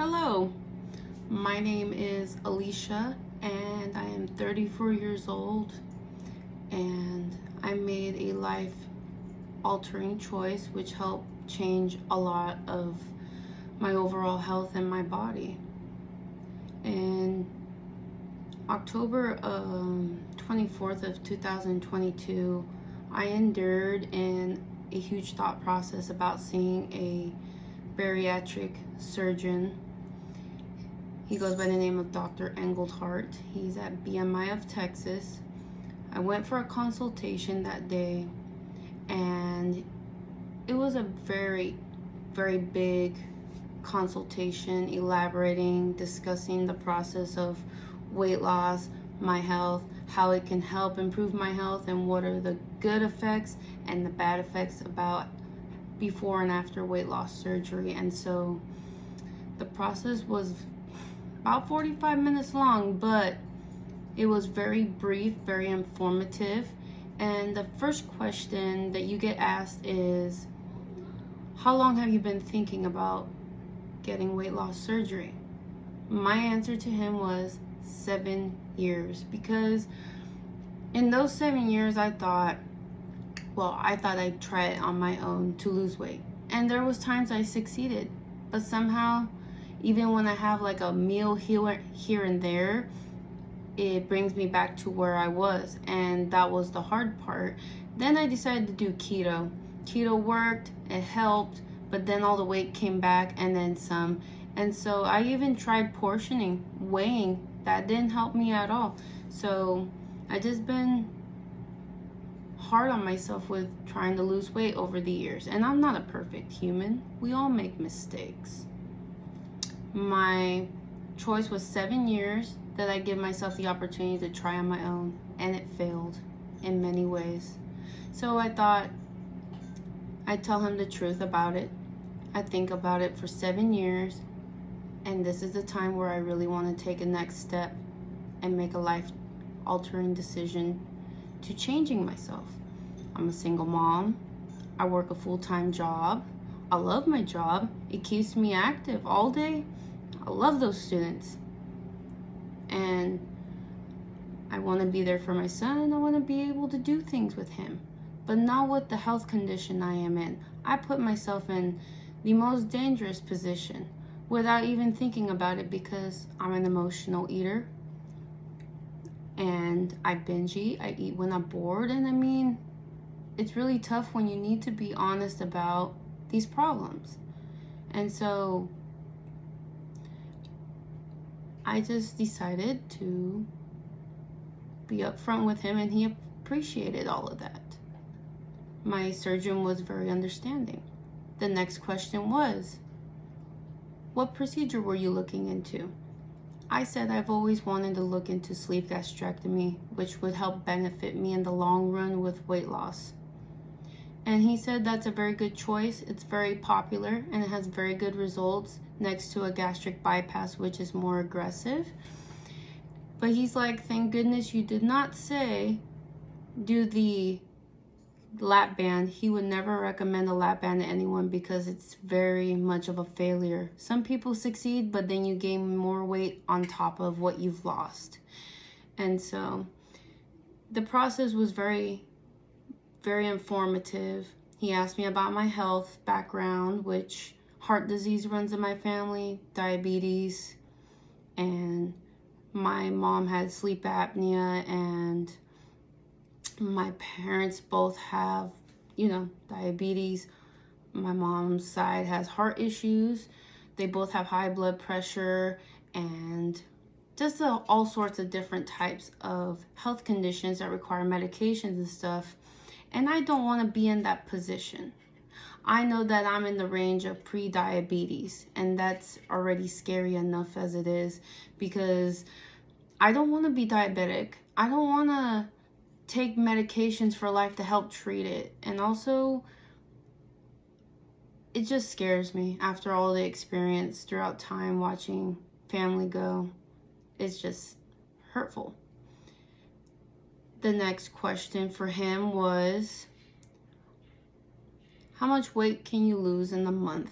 Hello, my name is Alicia and I am 34 years old, and I made a life altering choice which helped change a lot of my overall health and my body. In October 24th of 2022, I endured in a huge thought process about seeing a bariatric surgeon. He goes by the name of Dr. Engelhart. He's at BMI of Texas. I went for a consultation that day, and it was a very, very big consultation, elaborating, discussing the process of weight loss, my health, how it can help improve my health, and what are the good effects and the bad effects about before and after weight loss surgery. And so the process was about 45 minutes long, but it was very brief, very informative. And the first question that you get asked is, how long have you been thinking about getting weight loss surgery? My answer to him was 7 years, because in those 7 years I thought I'd try it on my own to lose weight. And there was times I succeeded, but somehow, even when I have like a meal here and there, it brings me back to where I was, and that was the hard part. Then I decided to do keto. Keto worked, it helped, but then all the weight came back and then some. And so I even tried portioning, weighing. That didn't help me at all. So I just been hard on myself with trying to lose weight over the years. And I'm not a perfect human. We all make mistakes. My choice was 7 years that I give myself the opportunity to try on my own, and it failed in many ways. So I thought I'd tell him the truth about it. I think about it for 7 years, and this is the time where I really want to take a next step and make a life-altering decision to changing myself. I'm a single mom. I work a full-time job. I love my job. It keeps me active all day. I love those students. And I want to be there for my son. I want to be able to do things with him, but not with the health condition I am in. I put myself in the most dangerous position without even thinking about it, because I'm an emotional eater and I binge eat. I eat when I'm bored. And I mean, it's really tough when you need to be honest about these problems. And so I just decided to be upfront with him, and he appreciated all of that. My surgeon was very understanding. The next question was, what procedure were you looking into? I said I've always wanted to look into sleeve gastrectomy, which would help benefit me in the long run with weight loss. And he said that's a very good choice. It's very popular and it has very good results next to a gastric bypass, which is more aggressive. But he's like, thank goodness you did not say do the lap band. He would never recommend a lap band to anyone because it's very much of a failure. Some people succeed, but then you gain more weight on top of what you've lost. And so the process was very, very informative. He asked me about my health background, which heart disease runs in my family, diabetes, and my mom had sleep apnea, and my parents both have, diabetes. My mom's side has heart issues. They both have high blood pressure and just all sorts of different types of health conditions that require medications and stuff. And I don't want to be in that position. I know that I'm in the range of pre-diabetes, and that's already scary enough as it is, because I don't want to be diabetic. I don't want to take medications for life to help treat it. And also, it just scares me after all the experience throughout time watching family go. It's just hurtful. The next question for him was, how much weight can you lose in a month?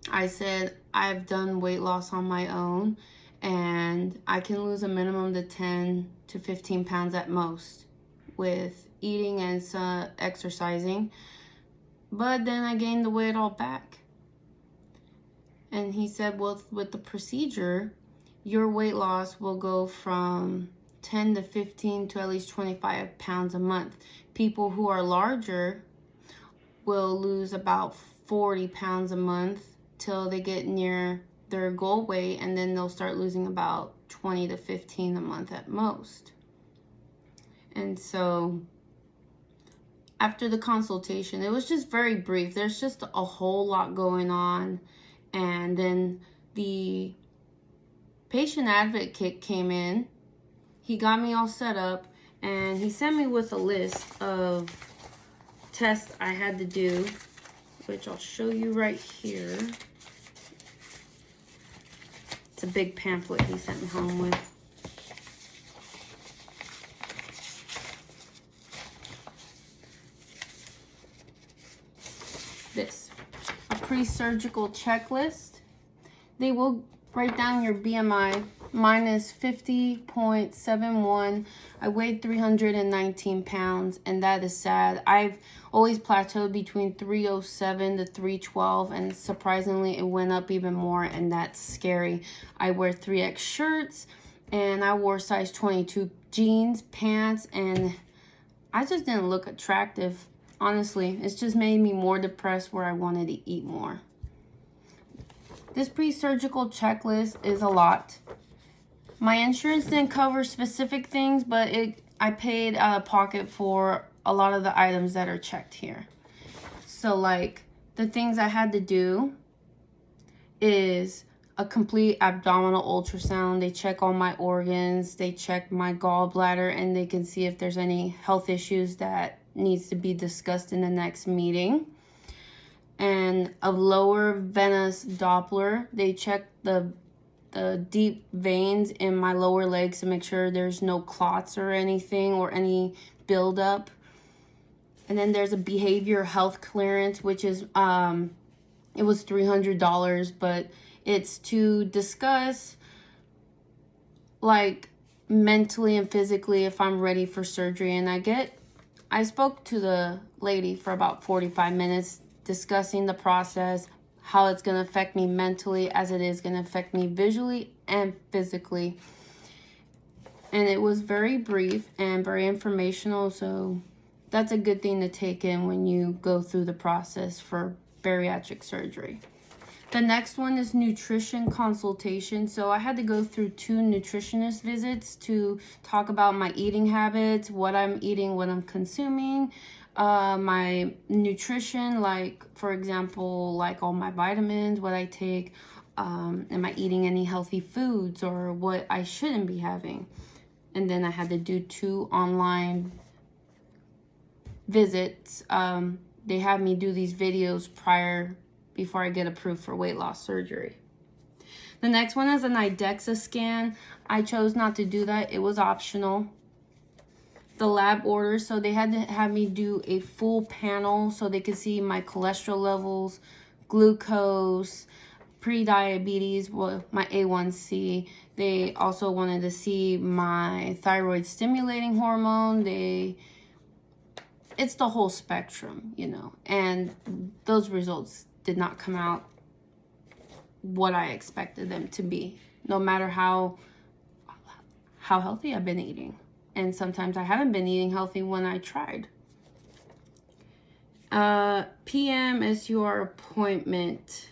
I said I've done weight loss on my own and I can lose a minimum to 10 to 15 pounds at most with eating and exercising. But then I gained the weight all back. And he said, well, with the procedure, your weight loss will go from 10 to 15 to at least 25 pounds a month. People who are larger will lose about 40 pounds a month till they get near their goal weight, and then they'll start losing about 20 to 15 a month at most. And so after the consultation, it was just very brief. There's just a whole lot going on. And then the patient advocate came in. He got me all set up and he sent me with a list of tests I had to do, which I'll show you right here. It's a big pamphlet he sent me home with. This, a pre-surgical checklist. They will write down your BMI. Mine is 50.71. I weighed 319 pounds, and that is sad. I've always plateaued between 307 to 312, and surprisingly, it went up even more, and that's scary. I wear 3X shirts, and I wore size 22 jeans, pants, and I just didn't look attractive. Honestly, it's just made me more depressed where I wanted to eat more. This pre-surgical checklist is a lot. My insurance didn't cover specific things, but I paid out of pocket for a lot of the items that are checked here. So like the things I had to do is a complete abdominal ultrasound. They check all my organs, they check my gallbladder, and they can see if there's any health issues that needs to be discussed in the next meeting. And a lower venous Doppler. They check the deep veins in my lower legs to make sure there's no clots or anything or any buildup. And then there's a behavior health clearance, which is it was $300, but it's to discuss like mentally and physically if I'm ready for surgery. And I spoke to the lady for about 45 minutes discussing the process, how it's going to affect me mentally as it is going to affect me visually and physically. And it was very brief and very informational, so that's a good thing to take in when you go through the process for bariatric surgery. The next one is nutrition consultation. So I had to go through 2 nutritionist visits to talk about my eating habits, what I'm eating, what I'm consuming, my nutrition, like for example, like all my vitamins, what I take, am I eating any healthy foods or what I shouldn't be having. And then I had to do 2 online visits. They had me do these videos before I get approved for weight loss surgery. The next one is an IDEXA scan. I chose not to do that. It was optional. The lab orders, so they had to have me do a full panel so they could see my cholesterol levels, glucose, pre-diabetes, well, my A1C. They also wanted to see my thyroid stimulating hormone. It's the whole spectrum, you know, and those results did not come out what I expected them to be, no matter how healthy I've been eating. And sometimes I haven't been eating healthy when I tried. PM is your appointment.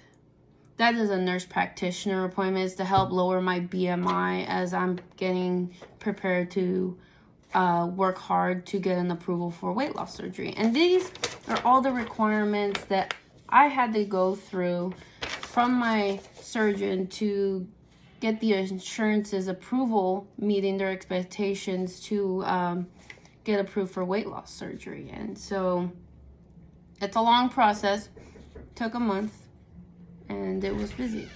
That is a nurse practitioner appointment. It's to help lower my BMI as I'm getting prepared to work hard to get an approval for weight loss surgery. And these are all the requirements that I had to go through from my surgeon to get the insurance's approval, meeting their expectations to get approved for weight loss surgery. And so it's a long process, took a month, and it was busy.